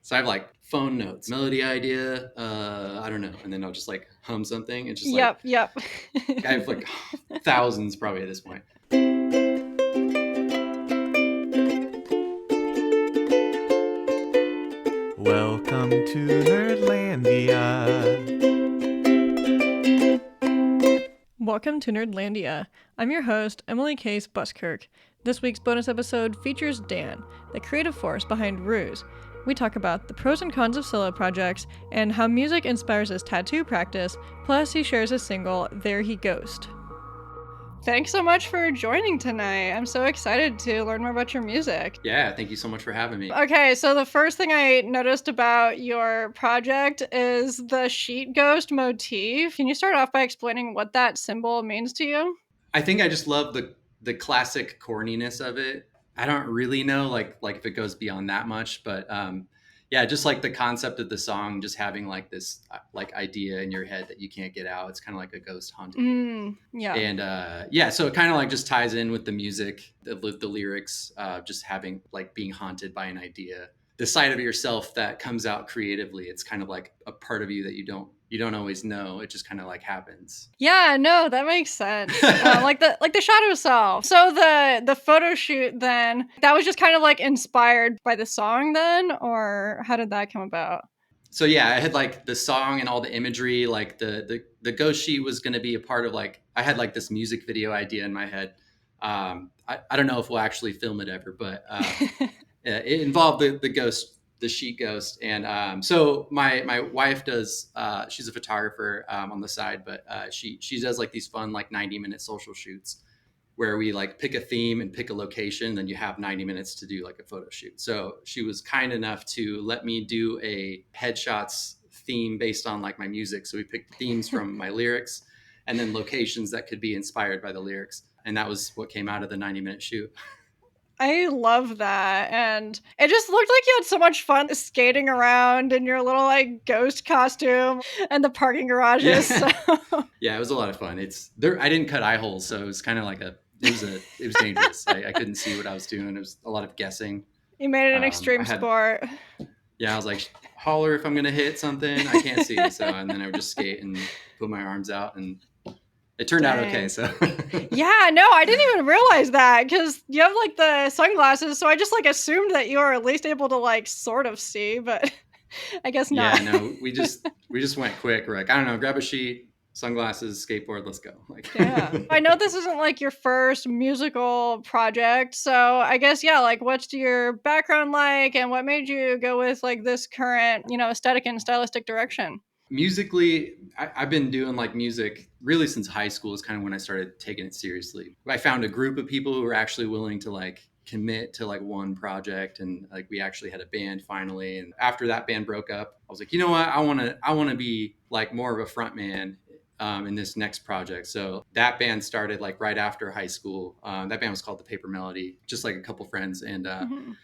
So I have like phone notes, melody idea, I don't know. And then I'll just like hum something. It's just Yep. I have like thousands probably at this point. Welcome to Nerdlandia. Welcome to Nerdlandia. I'm your host, Emily Case Buskirk. This week's bonus episode features Dan, the creative force behind Rüze. We talk about the pros and cons of solo projects and how music inspires his tattoo practice, plus he shares his single, There He Ghost. Thanks so much for joining tonight. I'm so excited to learn more about your music. Yeah, thank you so much for having me. Okay, so the first thing I noticed about your project is the sheet ghost motif. Can you start off by explaining what that symbol means to you? I think I just love the classic corniness of it. I don't really know like if it goes beyond that much, but yeah, just like the concept of the song, just having like this like idea in your head that you can't get out. It's kind of like a ghost haunting. Yeah. And yeah, so it kind of like just ties in with the music, the lyrics, just having like being haunted by an idea, the side of yourself that comes out creatively. It's kind of like a part of you that you don't always know. It just kind of like happens. Yeah, no, that makes sense. like the shadow self. So the photo shoot then, that was just kind of like inspired by the song then, or how did that come about? So yeah, I had like the song and all the imagery, like the ghost sheet was going to be a part of like, I had like this music video idea in my head. I don't know if we'll actually film it ever, but it involved the sheet ghost. And so my wife does, she's a photographer on the side, but she does like these fun, like 90-minute social shoots where we like pick a theme and pick a location. Then you have 90 minutes to do like a photo shoot. So she was kind enough to let me do a headshots theme based on like my music. So we picked themes from my lyrics and then locations that could be inspired by the lyrics. And that was what came out of the 90-minute shoot. I love that. And it just looked like you had so much fun skating around in your little like ghost costume and the parking garages. Yeah, So. Yeah, it was a lot of fun. It's there. I didn't cut eye holes, so it was kind of like it was dangerous. I couldn't see what I was doing. It was a lot of guessing. You made it an extreme sport. Yeah, I was like, holler if I'm going to hit something. I can't see. So, and then I would just skate and put my arms out, and it turned out okay. So yeah, no, I didn't even realize that because you have like the sunglasses. So I just like assumed that you were at least able to like sort of see, but I guess not. Yeah, no, we just went quick. We're like, I don't know, grab a sheet, sunglasses, skateboard, let's go. Like, yeah. I know this isn't like your first musical project. So I guess, yeah, like what's your background like and what made you go with like this current, aesthetic and stylistic direction? Musically, I've been doing like music really since high school is kind of when I started taking it seriously. I found a group of people who were actually willing to like commit to like one project, and like we actually had a band finally. And after that band broke up, I was like, you know what, I want to be like more of a front man in this next project. So that band started like right after high school. That band was called the Paper Melody, just like a couple friends, and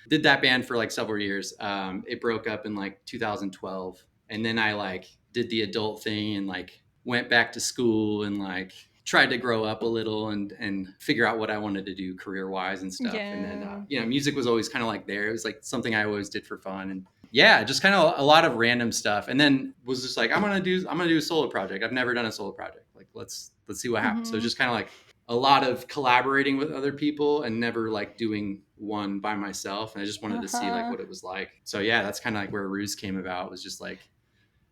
did that band for like several years. It broke up in like 2012, and then I like did the adult thing and like went back to school and like tried to grow up a little and figure out what I wanted to do career wise and stuff. Yeah. And then, music was always kind of like there. It was like something I always did for fun. And yeah, just kind of a lot of random stuff. And then was just like, I'm going to do a solo project. I've never done a solo project. Like, let's see what happens. So just kind of like a lot of collaborating with other people and never like doing one by myself. And I just wanted to see like what it was like. So yeah, that's kind of like where Rüze came about. It was just like,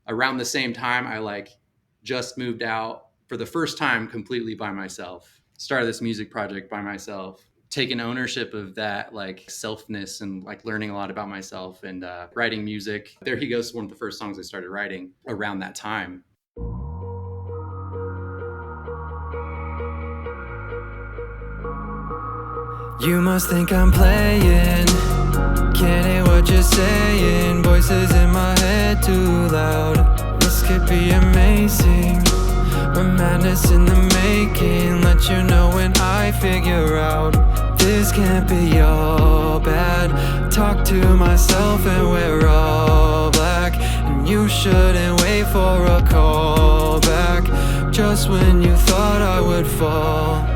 around the same time, I like just moved out for the first time completely by myself, started this music project by myself, taking ownership of that like selfness and like learning a lot about myself and writing music. There He Goes, one of the first songs I started writing around that time. You must think I'm playing, can't hear what you're saying. Voices in my head too loud. This could be amazing, but madness in the making. Let you know when I figure out this can't be all bad. Talk to myself and we're all black, and you shouldn't wait for a call back just when you thought I would fall.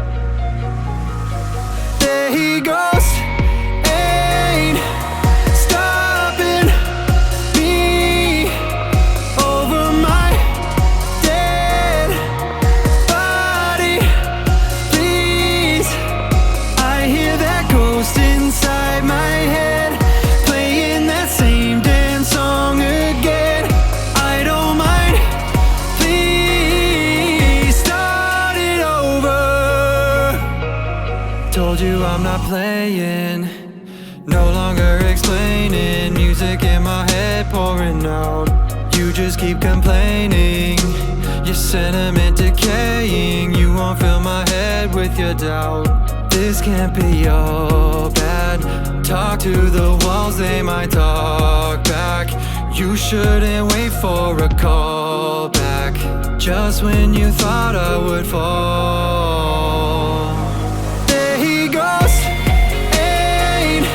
There he goes, ain't stopping. you, I'm not playing. No longer explaining. Music in my head pouring out. You just keep complaining. Your sentiment decaying. You won't fill my head with your doubt. This can't be all bad. Talk to the walls, they might talk back. You shouldn't wait for a call back. Just when you thought I would fall. There he goes. Ain't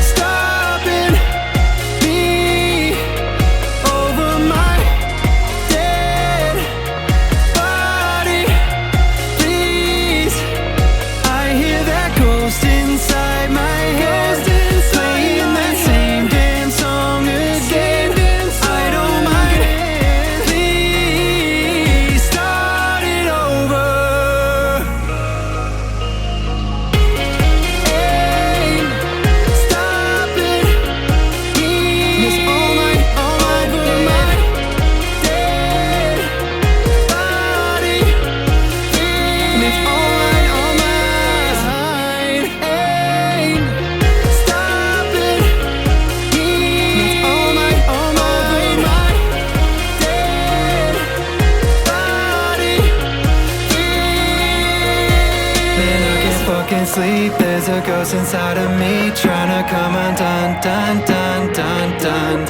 stopping me over my dead body. Please, I hear that ghost inside my head, playing that same damn song again. I don't mind. Please start it over. Ain't stopping me. Miss all my over my dead body. And it's all mine. Ain't stopping me. And it's all mine over my dead body. Man, I can't fucking sleep. There's a ghost inside of me tryna come undone, dun, dun, dun, dun.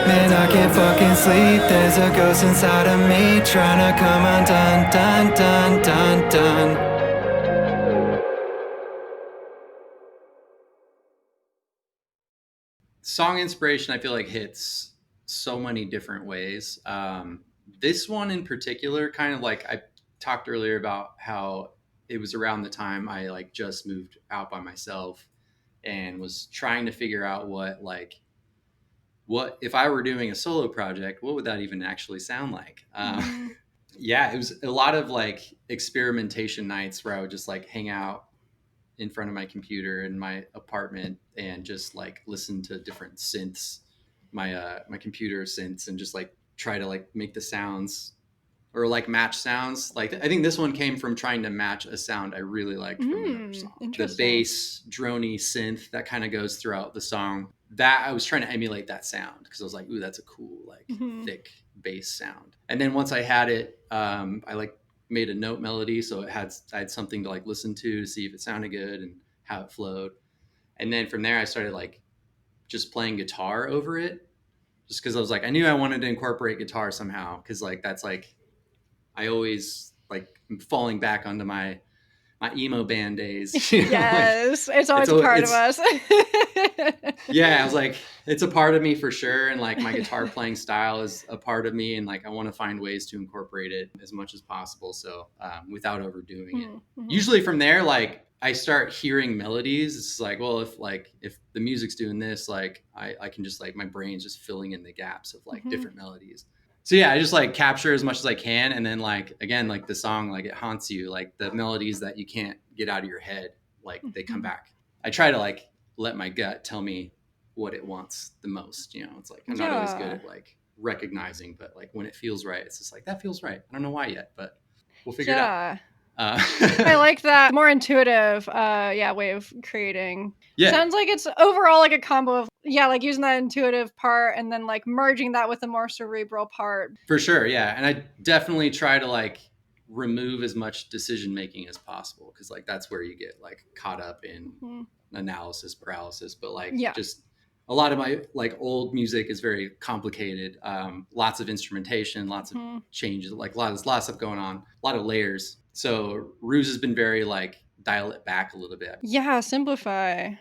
Man, I can't fucking sleep. There's a ghost inside of me tryna come undone, dun, dun, dun, dun. Song inspiration, I feel like hits so many different ways. This one in particular, kind of like I talked earlier about how it was around the time I like just moved out by myself and was trying to figure out what if I were doing a solo project, what would that even actually sound like? Yeah, it was a lot of like experimentation nights where I would just like hang out in front of my computer in my apartment and just like listen to different synths, my computer synths, and just like try to like make the sounds or like match sounds. Like I think this one came from trying to match a sound I really liked from another song. The Interesting. bass, drony synth that kind of goes throughout the song. That I was trying to emulate that sound because I was like, ooh, that's a cool like thick bass sound. And then once I had it, I like made a note melody, so I had something to like listen to see if it sounded good and how it flowed. And then from there, I started like just playing guitar over it, just because I was like, I knew I wanted to incorporate guitar somehow, because like that's like I always like I'm falling back onto my emo band days. You know, Yes, it's always a part of us. yeah, I was like, it's a part of me for sure, and like my guitar playing style is a part of me, and like I want to find ways to incorporate it as much as possible, so without overdoing it. Usually from there, like I start hearing melodies. It's like, well, if the music's doing this, like I can just like my brain's just filling in the gaps of like different melodies. So yeah, I just like capture as much as I can, and then like again, like the song, like it haunts you, like the melodies that you can't get out of your head, like they come back. I try to like let my gut tell me what it wants the most. You know, it's like I'm not always good at like recognizing, but like when it feels right, it's just like that feels right. I don't know why yet, but we'll figure it out. I like that more intuitive way of creating. Yeah. Sounds like it's overall like a combo of like using that intuitive part and then like merging that with the more cerebral part. For sure, yeah. And I definitely try to like remove as much decision making as possible, because like that's where you get like caught up in analysis paralysis. But like just a lot of my like old music is very complicated, lots of instrumentation, lots of changes, like a lot of stuff going on, a lot of layers. So Rüze has been very like dial it back a little bit. Yeah, simplifying,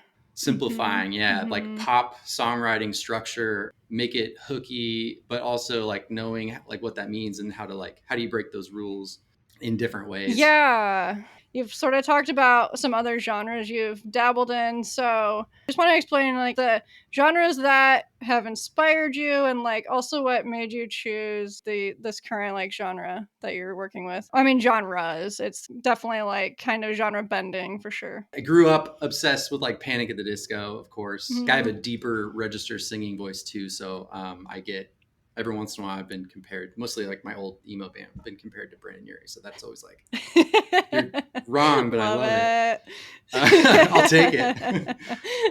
like pop songwriting structure, make it hooky, but also like knowing like what that means and how do you break those rules in different ways. Yeah. You've sort of talked about some other genres you've dabbled in, so just want to explain like the genres that have inspired you and like also what made you choose this current like genre that you're working with. I mean genres. It's definitely like kind of genre bending for sure. I grew up obsessed with like Panic at the Disco, of course. I have a deeper register singing voice too, so I get every once in a while I've been compared, mostly like my old emo band, been compared to Brandon Urie. So that's always like, you're wrong, but I love it. I'll take it.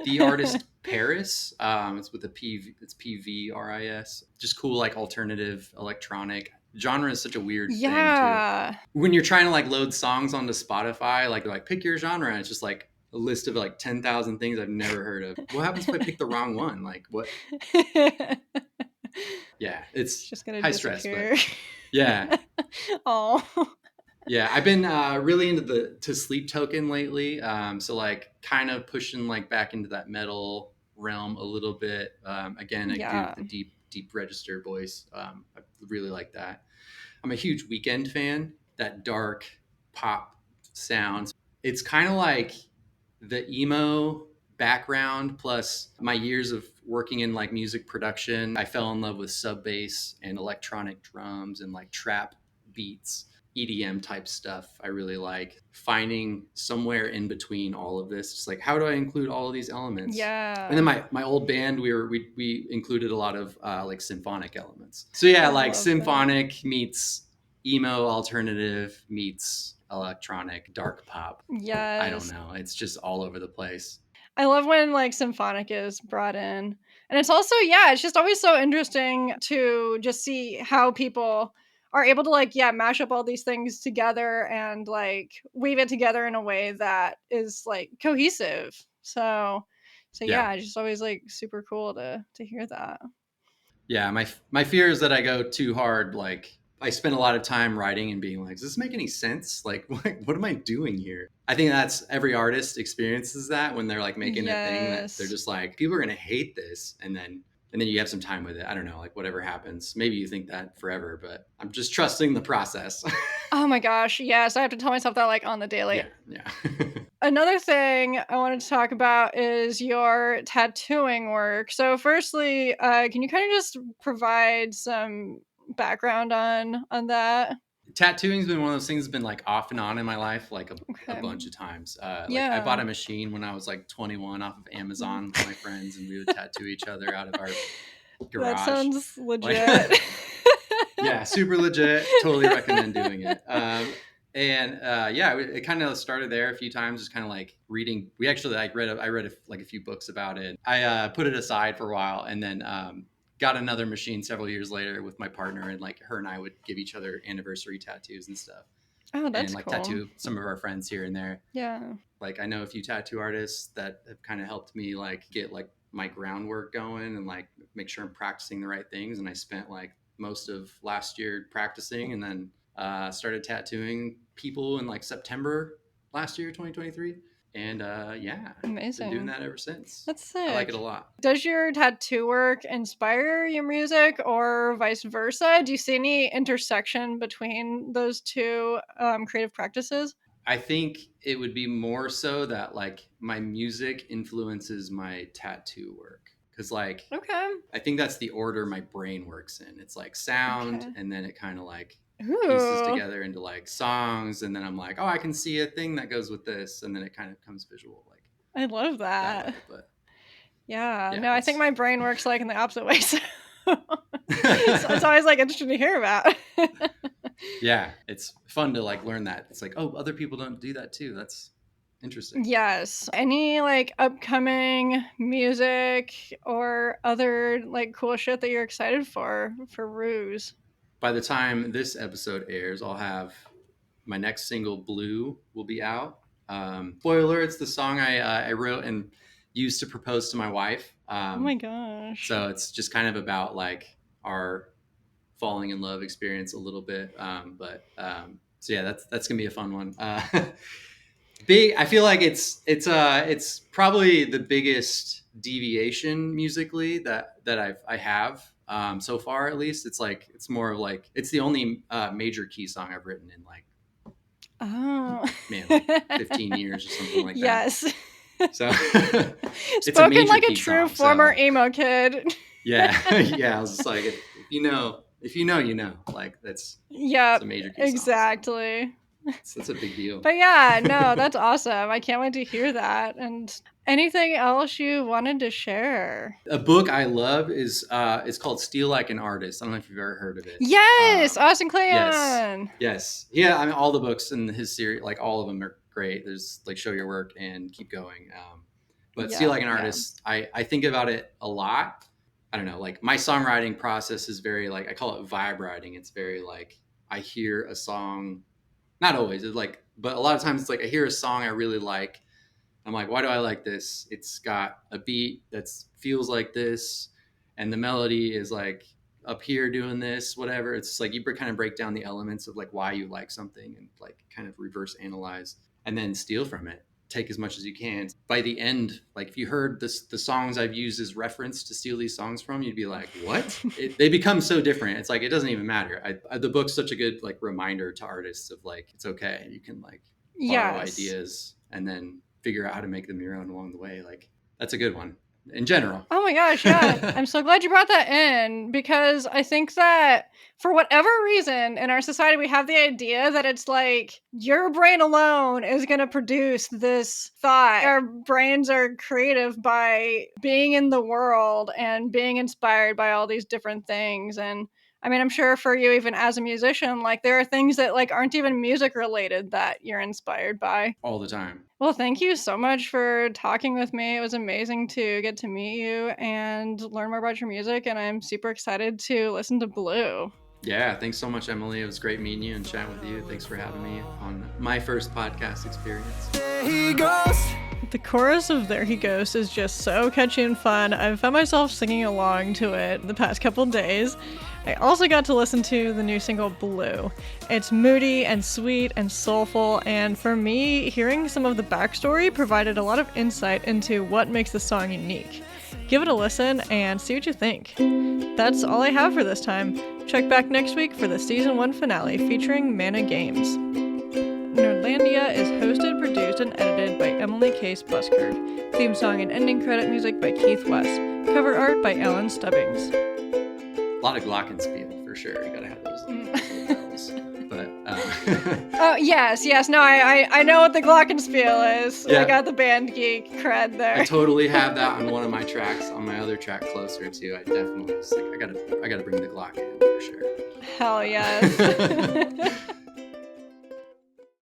The artist Paris. It's with a P. It's PVRIS. Just cool, like alternative electronic. Genre is such a weird thing too. Yeah. When you're trying to like load songs onto Spotify, like they're like pick your genre, and it's just like a list of like 10,000 things I've never heard of. What happens if I pick the wrong one? Like what? Yeah, it's just gonna high disappear. stress, but yeah. Oh. Yeah, I've been really into the Sleep Token lately. So like kind of pushing like back into that metal realm a little bit. Again, I agree with the deep register voice. I really like that. I'm a huge Weekend fan. That dark pop sound. It's kind of like the emo background plus my years of working in like music production. I fell in love with sub bass and electronic drums and like trap beats. EDM type stuff I really like. Finding somewhere in between all of this, just like how do I include all of these elements? Yeah. And then my old band, we included a lot of like symphonic elements. So yeah, like symphonic meets emo alternative meets electronic dark pop. Yes. I don't know. It's just all over the place. I love when like symphonic is brought in. And it's also, yeah, it's just always so interesting to just see how people are able to like, yeah, mash up all these things together and like weave it together in a way that is like cohesive. So yeah, it's just always like super cool to hear that. Yeah, my fear is that I go too hard. Like I spend a lot of time writing and being like, does this make any sense? Like, what am I doing here? I think that's every artist experiences that when they're like making a thing that they're just like, people are going to hate this. And then you have some time with it. I don't know, like whatever happens. Maybe you think that forever, but I'm just trusting the process. Oh my gosh. Yes. I have to tell myself that like on the daily. Yeah. Another thing I wanted to talk about is your tattooing work. So firstly, can you kind of just provide some background on that? Tattooing's been one of those things that's been like off and on in my life, like a bunch of times. Like I bought a machine when I was like 21 off of Amazon with my friends, and we would tattoo each other out of our garage. That sounds legit. Yeah, super legit. Totally recommend doing it. It kind of started there a few times, just kind of like reading. We actually like I read a few books about it. I put it aside for a while, and then got another machine several years later with my partner, and like her and I would give each other anniversary tattoos and stuff. Oh, that's and like cool. Tattoo some of our friends here and there. Yeah. Like I know a few tattoo artists that have kind of helped me like get like my groundwork going and like make sure I'm practicing the right things. And I spent like most of last year practicing, and then started tattooing people in like September last year, 2023. And amazing. Been doing that ever since. That's sick. I like it a lot. Does your tattoo work inspire your music or vice versa? Do you see any intersection between those two creative practices? I think it would be more so that like my music influences my tattoo work. Cause like, I think that's the order my brain works in. It's like sound, and then it kind of like pieces together into like songs, and then I'm like, oh, I can see a thing that goes with this, and then it kind of comes visual. Like I love that. way, but I think my brain works like in the opposite way. So it's always like interesting to hear about. Yeah, it's fun to like learn that. It's like, oh, other people don't do that too. That's interesting. Yes. Any like upcoming music or other like cool shit that you're excited for Rüze? By the time this episode airs, I'll have my next single, Blue, will be out. Spoiler, it's the song I wrote and used to propose to my wife. Oh my gosh. So it's just kind of about like our falling in love experience a little bit. So yeah, that's gonna be a fun one. I feel like it's probably the biggest deviation musically that I have so far, at least. It's more of like it's the only major key song I've written in like like 15 years or something like that. Yes. So it's spoken like a true former emo kid. Yeah. I was just like, if you know, you know. Like that's it's a major key song, exactly. So that's a big deal. But yeah, no, that's awesome. I can't wait to hear that. And anything else you wanted to share? A book I love is it's called Steal Like an Artist. I don't know if you've ever heard of it. Yes, Austin Kleon. Yes. Yeah, I mean all the books in his series, like all of them are great. There's like, show your work and keep going. But Yeah, Steal Like an yeah. Artist, I think about it a lot. I don't know, like my songwriting process is very like, I call it vibe writing. It's very like, I hear a song, not always, it's like, but a lot of times it's like I hear a song I really like. I'm like, why do I like this? It's got a beat that feels like this, and the melody is like up here doing this, whatever. It's like you kind of break down the elements of like why you like something and like kind of reverse analyze and then steal from it. Take as much as you can. By the end, like if you heard the songs I've used as reference to steal these songs from, you'd be like, what? They become so different. It's like, it doesn't even matter. The book's such a good like reminder to artists of like, it's okay. You can like borrow ideas and then figure out how to make them your own along the way. Like, that's a good one in general. Oh my gosh, yeah. I'm so glad you brought that in, because I think that for whatever reason in our society, we have the idea that it's like your brain alone is going to produce this thought. Our brains are creative by being in the world and being inspired by all these different things. And I mean, I'm sure for you, even as a musician, like there are things that like aren't even music related that you're inspired by. All the time. Well, thank you so much for talking with me. It was amazing to get to meet you and learn more about your music, and I'm super excited to listen to Blue. Yeah, thanks so much, Emily. It was great meeting you and chatting with you. Thanks for having me on my first podcast experience. There he goes. The chorus of There He Goes is just so catchy and fun. I've found myself singing along to it the past couple days. I also got to listen to the new single Blue. It's moody and sweet and soulful, and for me, hearing some of the backstory provided a lot of insight into what makes the song unique. Give it a listen and see what you think. That's all I have for this time. Check back next week for the season 1 finale featuring Mana Games. Nerdlandia is hosted, produced, and edited by Emily Case Buskirk. Theme song and ending credit music by Keith West. Cover art by Alan Stubbings. A lot of glockenspiel for sure. You gotta have those bells. But Oh yes. No, I know what the glockenspiel is. Yeah. I got the band geek cred there. I totally have that on one of my tracks. On my other track, Closer, too. I definitely was like, I gotta bring the Glock in for sure. Hell yes.